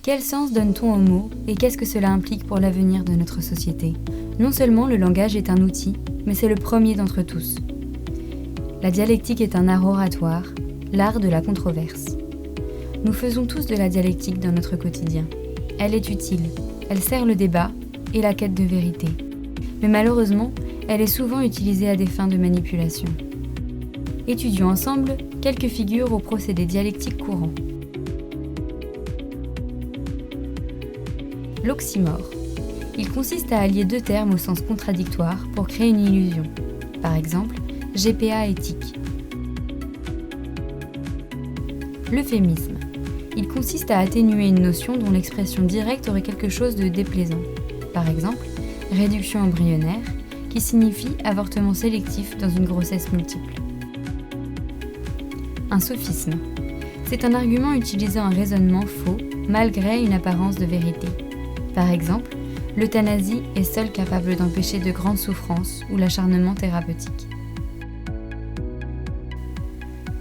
Quel sens donne-t-on aux mots et qu'est-ce que cela implique pour l'avenir de notre société ? Non seulement le langage est un outil, mais c'est le premier d'entre tous. La dialectique est un art oratoire, l'art de la controverse. Nous faisons tous de la dialectique dans notre quotidien. Elle est utile, elle sert le débat et la quête de vérité. Mais malheureusement, elle est souvent utilisée à des fins de manipulation. Étudions ensemble quelques figures aux procédés dialectiques courants. L'oxymore. Il consiste à allier deux termes au sens contradictoire pour créer une illusion. Par exemple, GPA éthique. L'euphémisme. Il consiste à atténuer une notion dont l'expression directe aurait quelque chose de déplaisant. Par exemple, réduction embryonnaire, qui signifie avortement sélectif dans une grossesse multiple. Un sophisme. C'est un argument utilisant un raisonnement faux malgré une apparence de vérité. Par exemple, l'euthanasie est seule capable d'empêcher de grandes souffrances ou l'acharnement thérapeutique.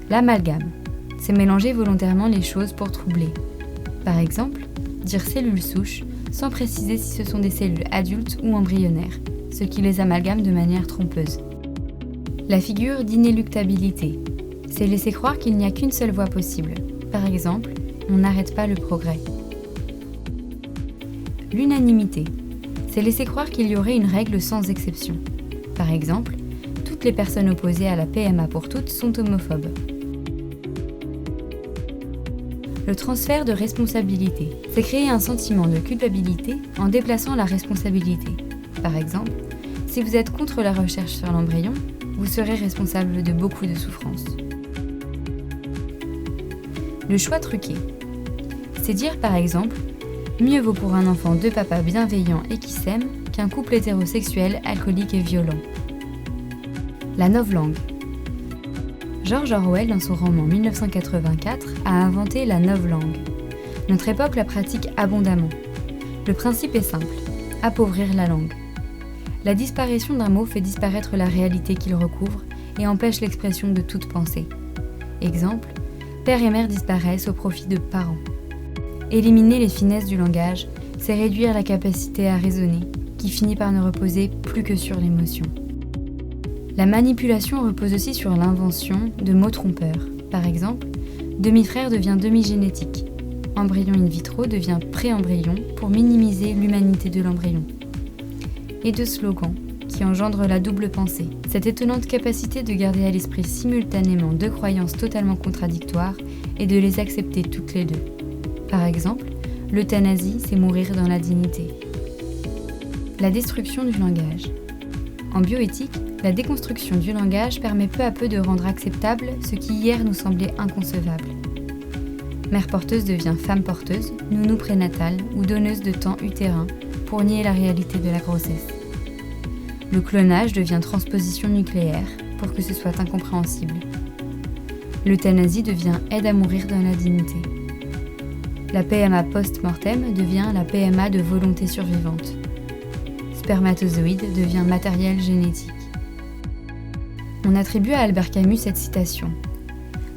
L'amalgame. C'est mélanger volontairement les choses pour troubler. Par exemple, dire cellules souches sans préciser si ce sont des cellules adultes ou embryonnaires, ce qui les amalgame de manière trompeuse. La figure d'inéluctabilité. C'est laisser croire qu'il n'y a qu'une seule voie possible. Par exemple, on n'arrête pas le progrès. L'unanimité. C'est laisser croire qu'il y aurait une règle sans exception. Par exemple, toutes les personnes opposées à la PMA pour toutes sont homophobes. Le transfert de responsabilité. C'est créer un sentiment de culpabilité en déplaçant la responsabilité. Par exemple, si vous êtes contre la recherche sur l'embryon, vous serez responsable de beaucoup de souffrances. Le choix truqué. C'est dire par exemple « Mieux vaut pour un enfant deux papas bienveillants et qui s'aiment qu'un couple hétérosexuel, alcoolique et violent. » La novlangue. George Orwell, dans son roman 1984, a inventé la novlangue. Notre époque la pratique abondamment. Le principe est simple, appauvrir la langue. La disparition d'un mot fait disparaître la réalité qu'il recouvre et empêche l'expression de toute pensée. Exemple, père et mère disparaissent au profit de parents. Éliminer les finesses du langage, c'est réduire la capacité à raisonner, qui finit par ne reposer plus que sur l'émotion. La manipulation repose aussi sur l'invention de mots trompeurs. Par exemple, demi-frère devient demi-génétique. Embryon in vitro devient pré-embryon pour minimiser l'humanité de l'embryon. Et de slogans qui engendrent la double pensée. Cette étonnante capacité de garder à l'esprit simultanément deux croyances totalement contradictoires et de les accepter toutes les deux. Par exemple, l'euthanasie, c'est mourir dans la dignité. La destruction du langage. En bioéthique, la déconstruction du langage permet peu à peu de rendre acceptable ce qui hier nous semblait inconcevable. Mère porteuse devient femme porteuse, nounou prénatale ou donneuse de temps utérin pour nier la réalité de la grossesse. Le clonage devient transposition nucléaire pour que ce soit incompréhensible. L'euthanasie devient aide à mourir dans la dignité. La PMA post-mortem devient la PMA de volonté survivante. Spermatozoïde devient matériel génétique. On attribue à Albert Camus cette citation.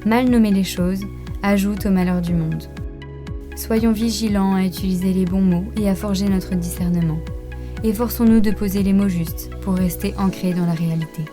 Mal nommer les choses ajoute au malheur du monde. Soyons vigilants à utiliser les bons mots et à forger notre discernement. Efforçons-nous de poser les mots justes pour rester ancrés dans la réalité.